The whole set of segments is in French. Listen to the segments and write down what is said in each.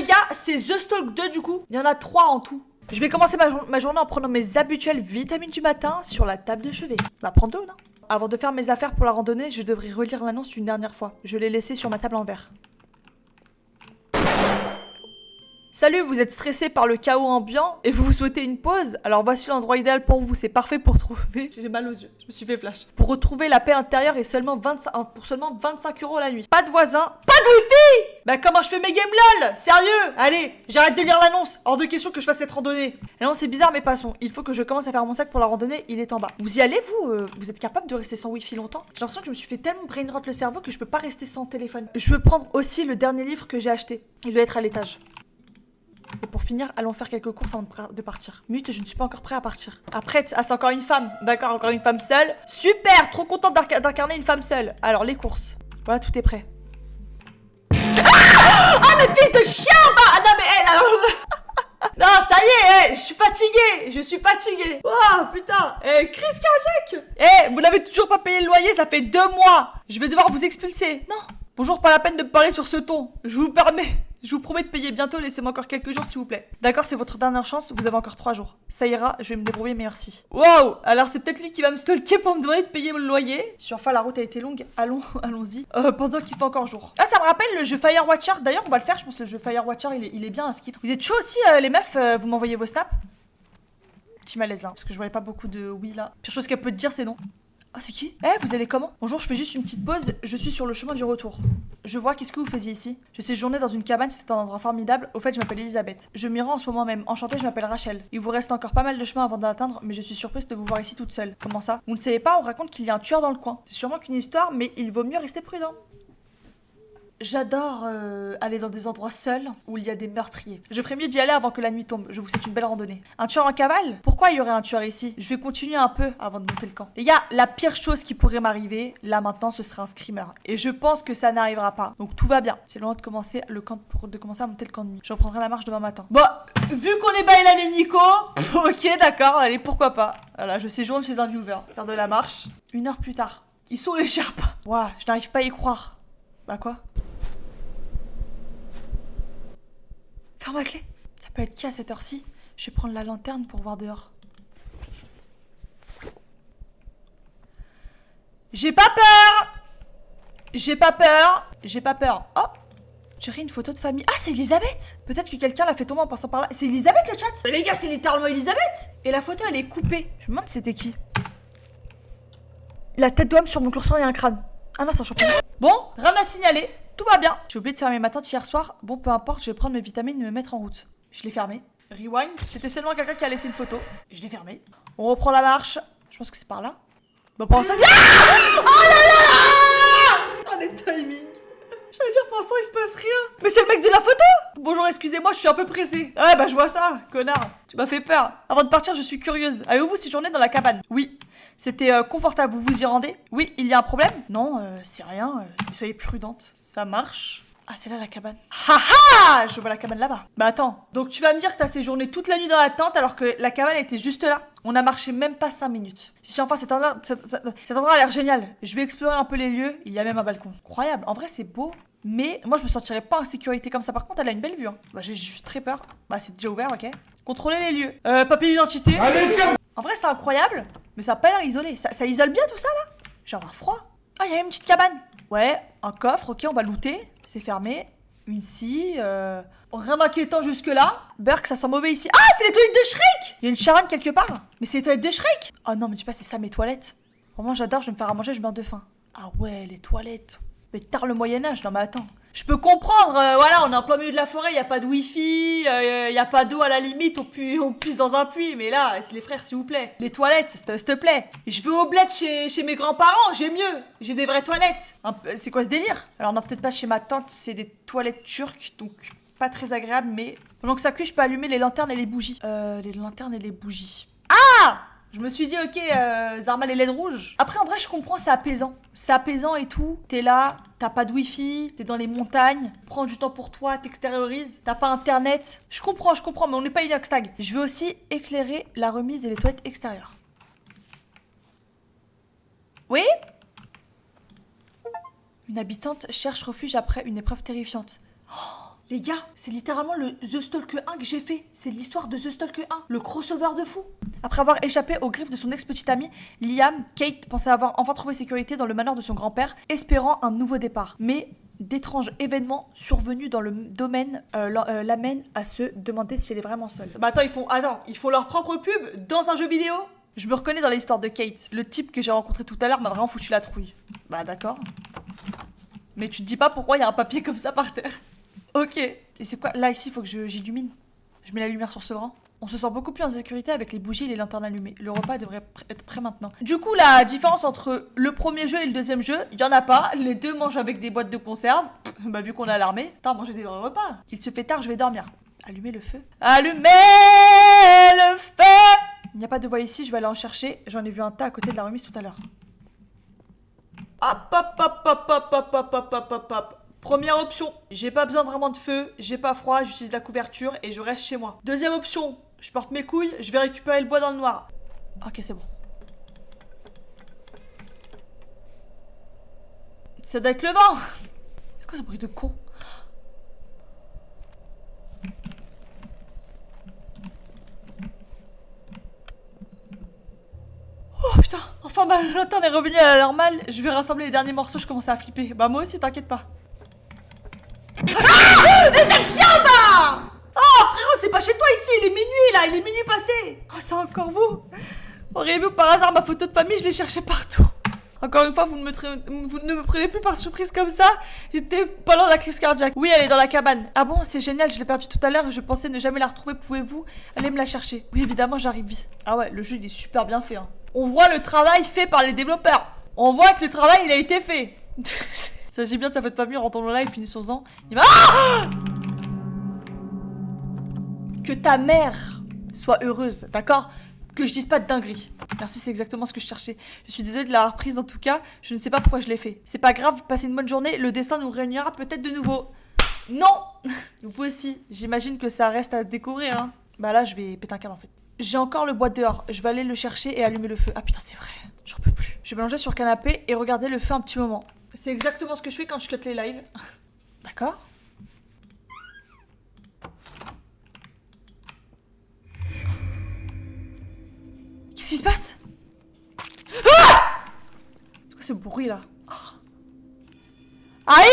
gars, c'est The Stalk 2 du coup. Il y en a 3 en tout. Je vais commencer ma journée en prenant mes habituelles vitamines du matin sur la table de chevet. Bah prends 2, non? Avant de faire mes affaires pour la randonnée, je devrais relire l'annonce une dernière fois. Je l'ai laissée sur ma table en verre. Salut, vous êtes stressé par le chaos ambiant et vous souhaitez une pause? Alors voici l'endroit idéal pour vous, c'est parfait pour trouver... J'ai mal aux yeux, je me suis fait flash. Pour retrouver la paix intérieure et pour seulement 25 € la nuit. Pas de voisins, pas de wifi. Bah comment je fais mes games lol? Sérieux? Allez, j'arrête de lire l'annonce, hors de question que je fasse cette randonnée. Et non, c'est bizarre mais passons, il faut que je commence à faire mon sac pour la randonnée, il est en bas. Vous y allez vous? Vous êtes capable de rester sans wifi longtemps? J'ai l'impression que je me suis fait tellement brainrot le cerveau que je peux pas rester sans téléphone. Je veux prendre aussi le dernier livre que j'ai acheté. Il doit être à l'étage. Et pour finir, allons faire quelques courses avant de partir. Mute, je ne suis pas encore prêt à partir. Après, ah, c'est encore une femme. D'accord, encore une femme seule. Super, trop contente d'incarner une femme seule. Alors, les courses. Voilà, tout est prêt. Ah, mais fils de chien! Ah, non, mais elle, non, ça y est, je suis fatiguée. Je suis fatiguée. Oh, putain. Crise cardiaque. Vous n'avez toujours pas payé le loyer, ça fait 2 mois. Je vais devoir vous expulser. Non. Bonjour, pas la peine de me parler sur ce ton. Je vous promets de payer bientôt, laissez-moi encore quelques jours s'il vous plaît. D'accord, c'est votre dernière chance, vous avez encore 3 jours. Ça ira, je vais me débrouiller, mais merci. Wow, alors c'est peut-être lui qui va me stalker pour me demander de payer le loyer. Surfa, la route a été longue, allons-y. Pendant qu'il fait encore jour. Ah, ça me rappelle le jeu Firewatcher, d'ailleurs on va le faire, je pense que le jeu Firewatcher il est bien à skip. Vous êtes chaud aussi les meufs, vous m'envoyez vos snaps? Petit malaise là, parce que je voyais pas beaucoup de oui là. Pire chose qu'elle peut te dire c'est non. Ah, c'est qui? Vous allez comment? Bonjour, je fais juste une petite pause, je suis sur le chemin du retour. Je vois, qu'est-ce que vous faisiez ici? Je séjournais dans une cabane, c'était un endroit formidable. Au fait, je m'appelle Elisabeth. Je m'y rends en ce moment même. Enchantée, je m'appelle Rachel. Il vous reste encore pas mal de chemin avant d'atteindre, mais je suis surprise de vous voir ici toute seule. Comment ça? Vous ne savez pas, on raconte qu'il y a un tueur dans le coin. C'est sûrement qu'une histoire, mais il vaut mieux rester prudent. J'adore aller dans des endroits seuls où il y a des meurtriers. Je ferais mieux d'y aller avant que la nuit tombe. Je vous souhaite une belle randonnée. Un tueur en cavale? Pourquoi il y aurait un tueur ici? Je vais continuer un peu avant de monter le camp. Les gars, la pire chose qui pourrait m'arriver, là maintenant, ce serait un screamer. Et je pense que ça n'arrivera pas. Donc tout va bien. C'est le moment de commencer à monter le camp de nuit. Je reprendrai la marche demain matin. Bon, vu qu'on est bail là, Nico, ok, d'accord, allez, pourquoi pas. Voilà, je séjourne chez un viewer. Faire de la marche. 1 heure plus tard. Ils sont les Sherpas. Ouah, je n'arrive pas à y croire. Bah quoi? Ferme ma clé. Ça peut être qui à cette heure-ci? Je vais prendre la lanterne pour voir dehors. J'ai pas peur. J'ai pas peur. J'ai pas peur. Oh, j'ai une photo de famille. Ah, c'est Elisabeth. Peut-être que quelqu'un l'a fait tomber en passant par là. C'est Elisabeth le chat? Mais les gars, c'est littéralement Elisabeth. Et la photo, elle est coupée. Je me demande c'était qui. La tête d'homme sur mon curseur et un crâne. Ah non, c'est un champignon. Bon, rien à signaler. Tout va bien. J'ai oublié de faire mes matins hier soir. Bon, peu importe, je vais prendre mes vitamines et me mettre en route. Je l'ai fermé. Rewind. C'était seulement quelqu'un qui a laissé une photo. Je l'ai fermé. On reprend la marche. Je pense que c'est par là. Bon, pour l'instant... Oh là là! Oh, les timings. J'allais dire, pour l'instant, il se passe rien. Mais c'est le mec de la photo! Bonjour, excusez-moi, je suis un peu pressée. Ouais, bah, je vois ça, connard. Tu m'as fait peur. Avant de partir, je suis curieuse. Avez-vous séjourné dans la cabane? Oui. C'était confortable, vous vous y rendez? Oui, il y a un problème? Non, c'est rien, soyez prudente. Ça marche. Ah, c'est là la cabane. Haha! Je vois la cabane là-bas. Bah attends, donc tu vas me dire que t'as séjourné toute la nuit dans la tente alors que la cabane était juste là? On a marché même pas 5 minutes. Si enfin cet endroit a l'air génial. Je vais explorer un peu les lieux, il y a même un balcon. Incroyable, en vrai c'est beau. Mais moi je me sentirais pas en sécurité comme ça. Par contre elle a une belle vue hein. Bah j'ai juste très peur. Bah c'est déjà ouvert, ok. Contrôler les lieux. Papier d'identité. Allez, ferme. En vrai c'est incroyable. Mais ça a pas l'air isolé. Ça isole bien tout ça là? J'ai avoir froid. Ah il y a une petite cabane. Ouais, un coffre, ok on va looter. C'est fermé. Une scie, rien d'inquiétant jusque là. Burk, ça sent mauvais ici. Ah c'est les toilettes de Shrek. Il y a une charogne quelque part. Mais c'est les toilettes de Shrek. Oh non mais tu sais pas c'est ça mes toilettes. Vraiment j'adore, je vais me faire à manger, je meurs de faim. Ah ouais les toilettes. Mais tard le Moyen-Âge, non mais attends. Je peux comprendre, voilà, on est en plein milieu de la forêt, y a pas de wifi, y a pas d'eau à la limite, on puise dans un puits, mais là, c'est les frères, s'il vous plaît. Les toilettes, s'il te plaît. Je vais au bled chez mes grands-parents, j'ai mieux. J'ai des vraies toilettes. C'est quoi ce délire? Alors non, peut-être pas chez ma tante, c'est des toilettes turques, donc pas très agréable, mais... Pendant que ça cuit, je peux allumer les lanternes et les bougies. Les lanternes et les bougies. Ah! Je me suis dit, ok, Zarma les LED rouges. Après, en vrai, je comprends, c'est apaisant. C'est apaisant et tout. T'es là, t'as pas de wifi, t'es dans les montagnes, prends du temps pour toi, t'extériorises, t'as pas internet. Je comprends, mais on n'est pas Inoxtag. Je vais aussi éclairer la remise et les toilettes extérieures. Oui? Une habitante cherche refuge après une épreuve terrifiante. Oh, Les gars, c'est littéralement le The Stalker 1 que j'ai fait. C'est l'histoire de The Stalker 1, le crossover de fou. Après avoir échappé aux griffes de son ex-petite amie, Liam, Kate pensait avoir enfin trouvé sécurité dans le manoir de son grand-père, espérant un nouveau départ. Mais d'étranges événements survenus dans le domaine l'amènent à se demander si elle est vraiment seule. Bah attends, ils font leur propre pub dans un jeu vidéo. Je me reconnais dans l'histoire de Kate. Le type que j'ai rencontré tout à l'heure m'a vraiment foutu la trouille. Bah d'accord. Mais tu te dis pas pourquoi il y a un papier comme ça par terre. Ok. Et c'est quoi? Là, ici, il faut que j'illumine. Je mets la lumière sur ce rang. On se sent beaucoup plus en sécurité avec les bougies et les lanternes allumées. Le repas devrait être prêt maintenant. Du coup, la différence entre le premier jeu et le deuxième jeu, il y en a pas. Les deux mangent avec des boîtes de conserve. Bah, vu qu'on est à l'armée, putain, manger des vrais repas. Il se fait tard, je vais dormir. Allumez le feu. Allumez le feu! Il n'y a pas de voie ici, je vais aller en chercher. J'en ai vu un tas à côté de la remise tout à l'heure. Hop, hop, hop, hop, hop, hop, hop, hop, hop, hop, hop. Première option, j'ai pas besoin vraiment de feu, j'ai pas froid, j'utilise la couverture et je reste chez moi. Deuxième option, je porte mes couilles, je vais récupérer le bois dans le noir. Ok, c'est bon. Ça doit être le vent. C'est quoi ce bruit de con? Oh putain, enfin ma lanterne est revenue à la normale. Je vais rassembler les derniers morceaux, je commence à flipper. Bah moi aussi, t'inquiète pas. Ah! Mais c'est chiant pas! Oh frérot, c'est pas chez toi ici, il est minuit là, il est minuit passé. Oh, c'est encore vous. Auriez-vous par hasard ma photo de famille, je l'ai cherchée partout. Encore une fois, vous ne me prenez plus par surprise comme ça. J'étais pas loin de la crise cardiaque. Oui, elle est dans la cabane. Ah bon, c'est génial, je l'ai perdue tout à l'heure et je pensais ne jamais la retrouver. Pouvez-vous aller me la chercher? Oui, évidemment, j'arrive vite. Ah ouais, le jeu il est super bien fait. Hein. On voit le travail fait par les développeurs. On voit que le travail il a été fait. Il s'agit bien de sa photo de famille, rentrons le live, finissons-en. Il va... Ah! Que ta mère soit heureuse, d'accord? Que je dise pas de dinguerie. Merci, c'est exactement ce que je cherchais. Je suis désolée de l'avoir prise en tout cas. Je ne sais pas pourquoi je l'ai fait. C'est pas grave, passez une bonne journée. Le destin nous réunira peut-être de nouveau. Non. Vous aussi. J'imagine que ça reste à découvrir. Hein. Bah là, je vais péter un câble en fait. J'ai encore le bois dehors. Je vais aller le chercher et allumer le feu. Ah putain, c'est vrai. J'en peux plus. Je vais m'allonger sur le canapé et regarder le feu un petit moment. C'est exactement ce que je fais quand je cut les lives. D'accord? Qu'est-ce qui se passe? Ah! C'est quoi ce bruit là? Aïe!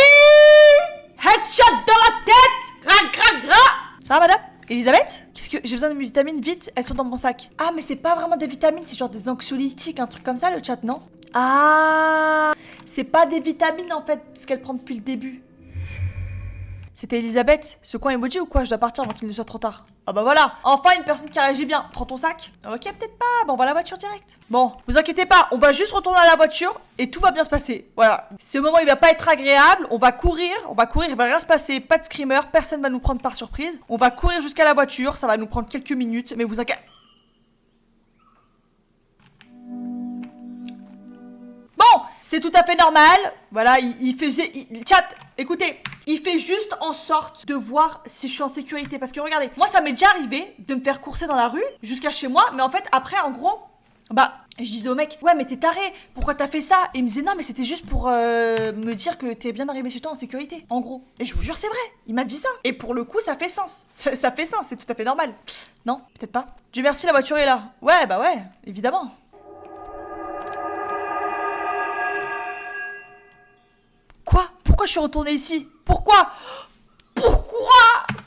Headshot dans la tête! Gra gra gra! Ça va madame? Elisabeth? Qu'est-ce que... J'ai besoin de mes vitamines, vite, elles sont dans mon sac. Ah mais c'est pas vraiment des vitamines, c'est genre des anxiolytiques, un truc comme ça le chat, non? Ah! C'est pas des vitamines en fait, ce qu'elle prend depuis le début. C'était Elisabeth, ce coin emoji ou quoi? Je dois partir avant qu'il ne soit trop tard. Ah bah voilà, enfin une personne qui réagit bien. Prends ton sac. Ok, peut-être pas, bon on va à la voiture direct. Bon, vous inquiétez pas, on va juste retourner à la voiture et tout va bien se passer. Voilà, ce moment il va pas être agréable, on va courir, il va rien se passer, pas de screamer, personne va nous prendre par surprise. On va courir jusqu'à la voiture, ça va nous prendre quelques minutes, mais vous inquiétez... Bon, c'est tout à fait normal. Voilà, il faisait... Chat, écoutez, il fait juste en sorte de voir si je suis en sécurité. Parce que regardez, moi ça m'est déjà arrivé de me faire courser dans la rue jusqu'à chez moi. Mais en fait, après, en gros, bah, je disais au mec, ouais mais t'es taré, pourquoi t'as fait ça? Et il me disait non mais c'était juste pour me dire que t'es bien arrivé chez toi en sécurité, en gros. Et je vous jure c'est vrai, il m'a dit ça. Et pour le coup ça fait sens, ça fait sens, c'est tout à fait normal. Non, peut-être pas. Dieu merci la voiture est là. Ouais bah ouais, évidemment. Quoi? Pourquoi je suis retournée ici? Pourquoi? Pourquoi?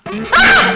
Ah!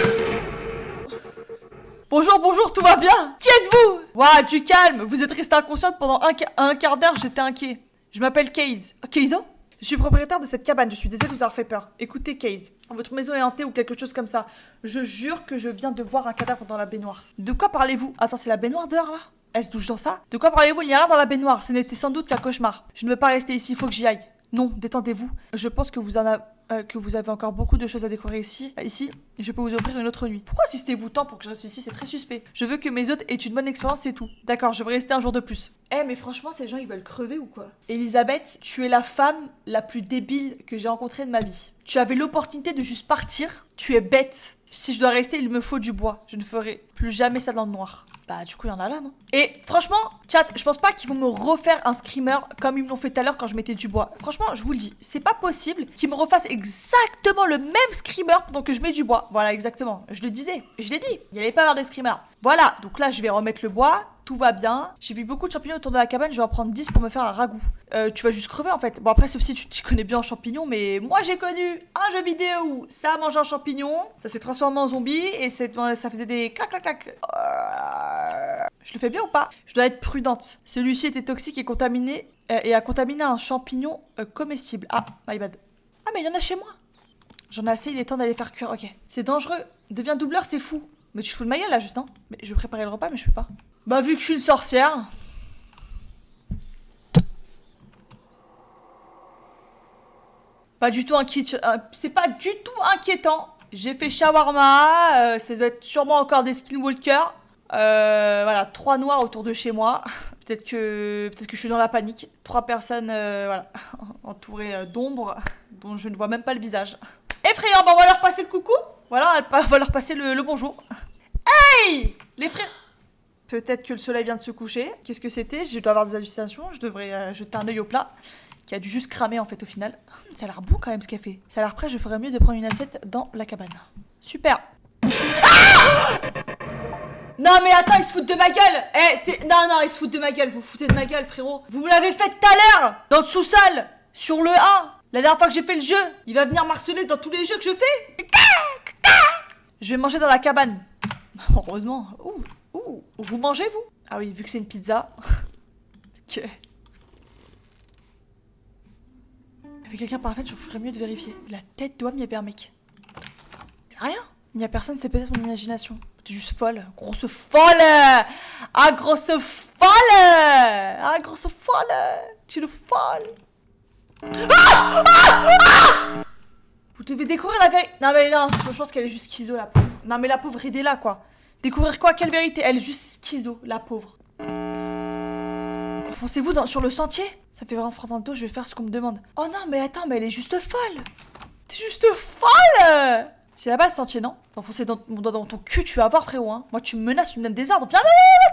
Bonjour, bonjour, tout va bien? Qui êtes-vous? Ouah, du calme, vous êtes restée inconsciente pendant un quart d'heure, j'étais inquiet. Je m'appelle Case. Keizo? Je suis propriétaire de cette cabane, je suis désolée de vous avoir fait peur. Écoutez, Case, votre maison est hantée ou quelque chose comme ça. Je jure que je viens de voir un cadavre dans la baignoire. De quoi parlez-vous? Attends, c'est la baignoire dehors, là? Elle se douche dans ça? De quoi parlez-vous? Il n'y a rien dans la baignoire, ce n'était sans doute qu'un cauchemar. Je ne veux pas rester ici, il faut que j'y aille. Non, détendez-vous. Je pense que vous avez encore beaucoup de choses à découvrir ici. Et je peux vous offrir une autre nuit. Pourquoi insistez-vous tant pour que je reste ici? C'est très suspect. Je veux que mes hôtes aient une bonne expérience, c'est tout. D'accord, je vais rester un jour de plus. Eh, mais franchement, ces gens, ils veulent crever ou quoi? Elisabeth, tu es la femme la plus débile que j'ai rencontrée de ma vie. Tu avais l'opportunité de juste partir. Tu es bête. Si je dois rester, il me faut du bois. Je ne ferai plus jamais ça dans le noir. Bah du coup il y en a là, non? Et franchement, chat, je pense pas qu'ils vont me refaire un screamer comme ils me l'ont fait tout à l'heure quand je mettais du bois. Franchement, je vous le dis, c'est pas possible qu'ils me refassent exactement le même screamer pendant que je mets du bois. Voilà, exactement. Je le disais, je l'ai dit, il n'y allait pas avoir de screamer. Voilà, donc là je vais remettre le bois. Tout va bien. J'ai vu beaucoup de champignons autour de la cabane. Je vais en prendre 10 pour me faire un ragoût. Tu vas juste crever en fait. Bon après sauf si tu t'y connais bien en champignons. Mais moi j'ai connu un jeu vidéo où ça mangeait un champignon. Ça s'est transformé en zombie. Et ça faisait des clac clac clac. Je le fais bien ou pas? Je dois être prudente. Celui-ci était toxique et contaminé. Et a contaminé un champignon comestible. Ah, my bad. Ah mais il y en a chez moi. J'en ai assez, il est temps d'aller faire cuire. Ok. C'est dangereux. Deviens doubleur, c'est fou. Mais tu te fous de ma gueule là juste, non? Mais je vais préparer le repas mais je peux pas. Bah vu que je suis une sorcière. Pas du tout inquiétant. C'est pas du tout inquiétant. J'ai fait shawarma. Ça doit être sûrement encore des skinwalkers. Voilà, 3 noirs autour de chez moi. Peut-être que je suis dans la panique. 3 personnes voilà, entourées d'ombres dont je ne vois même pas le visage. Effrayant, bah on va leur passer le coucou. Voilà, on va leur passer le bonjour. Hey les frères. Peut-être que le soleil vient de se coucher. Qu'est-ce que c'était? Je dois avoir des hallucinations. Je devrais jeter un œil au plat. Qui a dû juste cramer en fait au final. Ça a l'air bon quand même ce qu'elle fait. Ça a l'air prêt, je ferais mieux de prendre une assiette dans la cabane. Super. Ah non mais attends, ils se foutent de ma gueule. Non, ils se foutent de ma gueule. Vous foutez de ma gueule frérot. Vous me l'avez fait tout à l'heure. Dans le sous-sol. Sur le 1. La dernière fois que j'ai fait le jeu. Il va venir m'harceler dans tous les jeux que je fais. Je vais manger dans la cabane. Heureusement. Vous mangez, vous? Ah oui, vu que c'est une pizza. Ok. Avec quelqu'un par fait, je ferais mieux de vérifier. La tête d'homme, il y avait un mec. Rien. Il n'y a personne, c'était peut-être mon imagination. T'es juste folle. Grosse folle. Ah, grosse folle. Ah, grosse folle. Tu es le folle. Vous devez découvrir la vérité. Non, mais non, je pense qu'elle est juste schizo, la pauvre. Non, mais la pauvre, aidez-la, quoi. Découvrir quoi? Quelle vérité? Elle est juste schizo, la pauvre. Foncez-vous sur le sentier? Ça me fait vraiment froid dans le dos, je vais faire ce qu'on me demande. Oh non, mais attends, mais elle est juste folle. T'es juste folle. C'est là-bas le sentier, non? Enfoncer mon doigt dans ton cul, tu vas voir, frérot. Hein. Moi, tu me menaces, tu me donnes des ordres. Viens,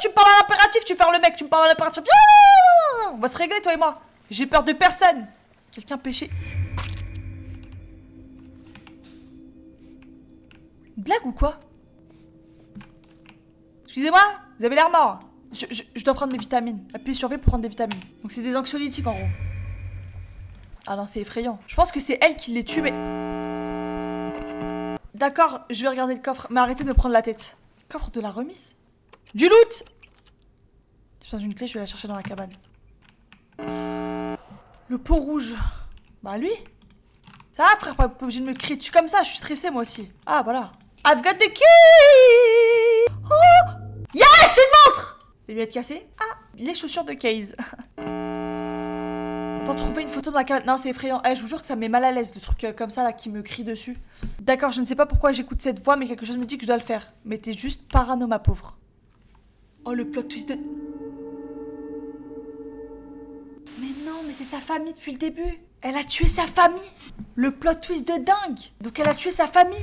tu me parles à l'impératif, tu fais le mec, tu me parles à l'impératif. Viens, on va se régler, toi et moi. J'ai peur de personne. Quelqu'un péché. Blague ou quoi? Excusez-moi, vous avez l'air mort. Je dois prendre mes vitamines. Appuyez sur V pour prendre des vitamines. Donc c'est des anxiolytiques en gros. Ah non, c'est effrayant. Je pense que c'est elle qui les tue, mais... D'accord, je vais regarder le coffre. Mais arrêtez de me prendre la tête. Coffre de la remise? Du loot! J'ai besoin d'une clé, je vais la chercher dans la cabane. Le pot rouge. Bah lui? Ça va frère, pas obligé de me crier dessus comme ça, je suis stressée moi aussi. Ah voilà. I've got the key! Oh! Yes, une montre! Les lunettes cassées? Ah, les chaussures de Case. Attends, trouver une photo dans la cabane. Non, c'est effrayant. Je vous jure que ça me met mal à l'aise, le truc comme ça là qui me crie dessus. D'accord, je ne sais pas pourquoi j'écoute cette voix, mais quelque chose me dit que je dois le faire. Mais t'es juste parano, ma pauvre. Oh, le plot twist de... Mais non, mais c'est sa famille depuis le début. Elle a tué sa famille. Le plot twist de dingue. Donc elle a tué sa famille.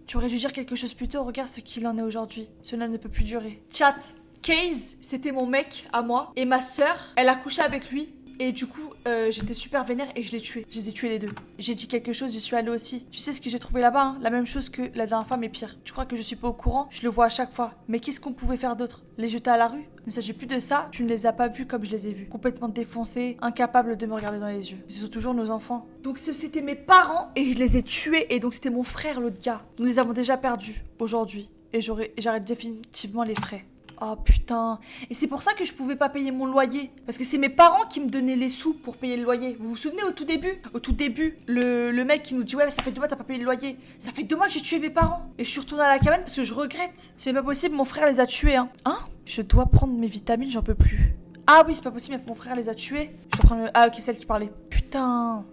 Tu aurais dû dire quelque chose plus tôt, regarde ce qu'il en est aujourd'hui. Cela ne peut plus durer. Chat, Case, c'était mon mec à moi. Et ma sœur, elle a couché avec lui. Et du coup, j'étais super vénère et je l'ai tué. Je les ai tués les deux. J'ai dit quelque chose, j'y suis allée aussi. Tu sais ce que j'ai trouvé là-bas, hein? La même chose que la dernière fois, mais pire. Tu crois que je suis pas au courant? Je le vois à chaque fois. Mais qu'est-ce qu'on pouvait faire d'autre? Les jeter à la rue? Il ne s'agit plus de ça, tu ne les as pas vus comme je les ai vus. Complètement défoncés, incapables de me regarder dans les yeux. Mais ce sont toujours nos enfants. Donc c'était mes parents et je les ai tués. Et donc c'était mon frère, l'autre gars. Nous les avons déjà perdus aujourd'hui. Et j'arrête définitivement les frais. Oh putain. Et c'est pour ça que je pouvais pas payer mon loyer. Parce que c'est mes parents qui me donnaient les sous pour payer le loyer. Vous vous souvenez au tout début? Au tout début, le mec qui nous dit ouais, ça fait 2 mois t'as pas payé le loyer. Ça fait 2 mois que j'ai tué mes parents. Et je suis retournée à la cabane parce que je regrette. C'est pas possible, mon frère les a tués, hein. Hein? Je dois prendre mes vitamines, j'en peux plus. Ah oui, c'est pas possible, mon frère les a tués. Je dois prendre... Ah ok, celle qui parlait. Putain.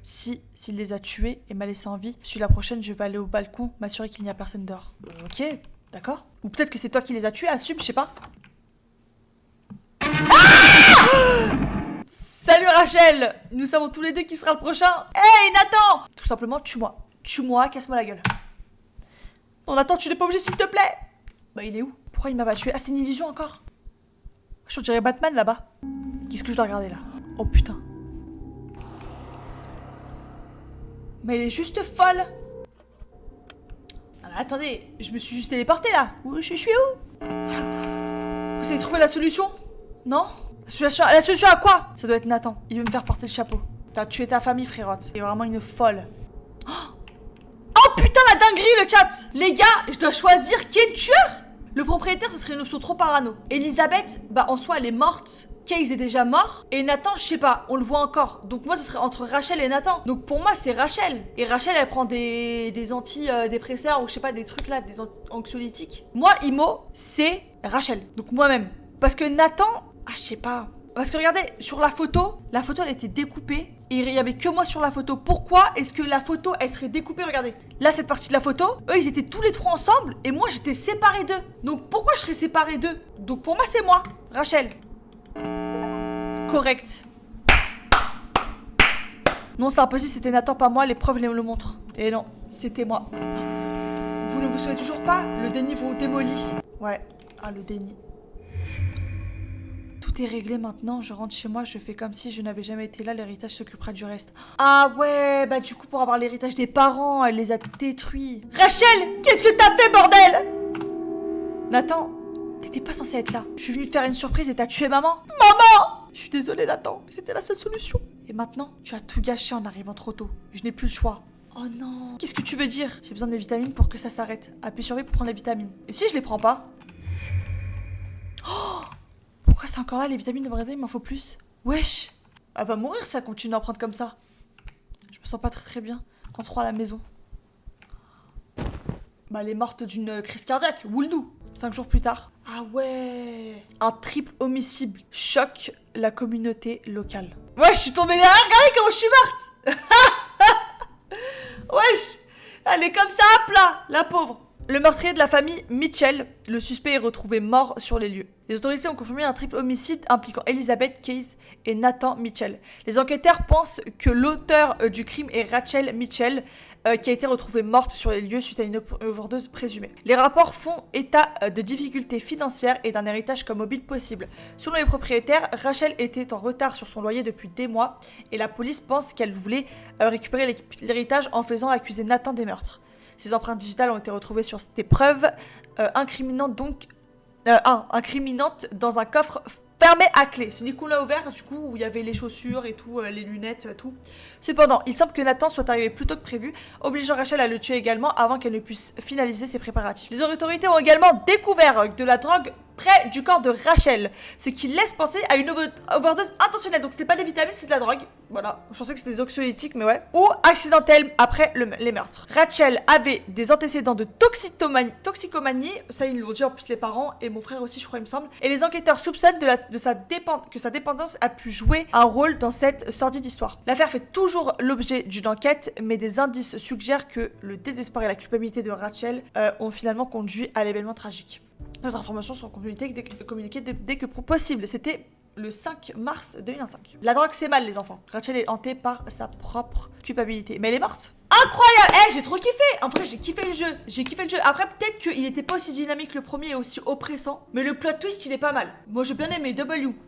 S'il les a tués et m'a laissé en vie, je suis la prochaine, je vais aller au balcon, m'assurer qu'il n'y a personne dehors. Ok. D'accord? Ou peut-être que c'est toi qui les as tués, assume, je sais pas. Ah! Salut Rachel! Nous savons tous les deux qui sera le prochain. Hey Nathan! Tout simplement, tue-moi. Tue-moi, casse-moi la gueule. Non, Nathan, tu n'es pas obligé, s'il te plaît. Bah, il est où? Pourquoi il m'a pas tué? Ah, c'est une illusion encore. Je dirais Batman là-bas. Qu'est-ce que je dois regarder là? Oh putain. Mais elle est juste folle. Ah, mais attendez, je me suis juste téléportée là. Je suis où? Vous avez trouvé la solution? Non? La solution à quoi? Ça doit être Nathan. Il veut me faire porter le chapeau. T'as tué ta famille, frérotte. C'est vraiment une folle. Oh putain, la dinguerie, le chat! Les gars, je dois choisir qui est le tueur? Le propriétaire, ce serait une option trop parano. Elisabeth, bah en soi, elle est morte. Case est déjà mort. Et Nathan, je sais pas, on le voit encore. Donc moi, ce serait entre Rachel et Nathan. Donc pour moi, c'est Rachel. Et Rachel, elle prend des antidépresseurs ou je sais pas, des trucs là, des anxiolytiques. Moi, Imo, c'est Rachel. Donc moi-même. Parce que Nathan, ah, je sais pas. Parce que regardez, sur la photo, elle était découpée. Et il y avait que moi sur la photo. Pourquoi est-ce que la photo, elle serait découpée? Regardez. Là, cette partie de la photo, eux, ils étaient tous les trois ensemble. Et moi, j'étais séparée d'eux. Donc pourquoi je serais séparée d'eux? Donc pour moi, c'est moi, Rachel. Correct. Non, c'est impossible, c'était Nathan, pas moi. Les preuves me le montrent. Et non, c'était moi. Vous ne vous souvenez toujours pas? Le déni vous démolit. Ouais. Ah, le déni. Tout est réglé maintenant, je rentre chez moi, je fais comme si je n'avais jamais été là, l'héritage s'occupera du reste. Ah ouais, bah du coup pour avoir l'héritage des parents, elle les a détruits. Rachel, qu'est-ce que t'as fait, bordel? Nathan, t'étais pas censé être là. Je suis venue te faire une surprise et t'as tué maman. Maman! Je suis désolée, Nathan, mais c'était la seule solution. Et maintenant, tu as tout gâché en arrivant trop tôt. Je n'ai plus le choix. Oh non. Qu'est-ce que tu veux dire? J'ai besoin de mes vitamines pour que ça s'arrête. Appuie sur V pour prendre les vitamines. Et si je les prends pas? Pourquoi c'est encore là, les vitamines de Brenda, il m'en faut plus? Wesh! Elle va mourir si elle continue d'en prendre comme ça. Je me sens pas très bien. Rentrons à la maison. Bah, elle est morte d'une crise cardiaque. Wouldou. 5 jours plus tard. Ah ouais! Un triple homicide choque la communauté locale. Ouais, je suis tombée derrière. Regardez comment je suis morte! Wesh! Elle est comme ça, à plat, la pauvre. Le meurtrier de la famille Mitchell, le suspect est retrouvé mort sur les lieux. Les autorités ont confirmé un triple homicide impliquant Elizabeth Case et Nathan Mitchell. Les enquêteurs pensent que l'auteur du crime est Rachel Mitchell, qui a été retrouvée morte sur les lieux suite à une overdose présumée. Les rapports font état de difficultés financières et d'un héritage comme mobile possible. Selon les propriétaires, Rachel était en retard sur son loyer depuis des mois et la police pense qu'elle voulait récupérer l'héritage en faisant accuser Nathan des meurtres. Ces empreintes digitales ont été retrouvées sur des preuves incriminantes dans un coffre fermé à clé. Ce n'est qu'on l'a ouvert, du coup, où il y avait les chaussures et tout, les lunettes, tout. Cependant, il semble que Nathan soit arrivé plus tôt que prévu, obligeant Rachel à le tuer également avant qu'elle ne puisse finaliser ses préparatifs. Les autorités ont également découvert de la drogue près du corps de Rachel, ce qui laisse penser à une overdose intentionnelle. Donc c'était pas des vitamines, c'est de la drogue. Voilà, je pensais que c'était des anxiolytiques, mais ouais. Ou accidentelle après les meurtres. Rachel avait des antécédents de toxicomanie, ça ils l'ont dit en plus les parents, et mon frère aussi je crois il me semble. Et les enquêteurs soupçonnent que sa dépendance a pu jouer un rôle dans cette sordide histoire. L'affaire fait toujours l'objet d'une enquête, mais des indices suggèrent que le désespoir et la culpabilité de Rachel ont finalement conduit à l'événement tragique. Nos informations sont communiquées dès que possible. C'était le 5 mars 2025. La drogue, c'est mal, les enfants. Rachel est hantée par sa propre culpabilité. Mais elle est morte. Incroyable! J'ai trop kiffé! En vrai, j'ai kiffé le jeu. Après, peut-être qu'il était pas aussi dynamique le premier et aussi oppressant. Mais le plot twist, il est pas mal. Moi, j'ai bien aimé W.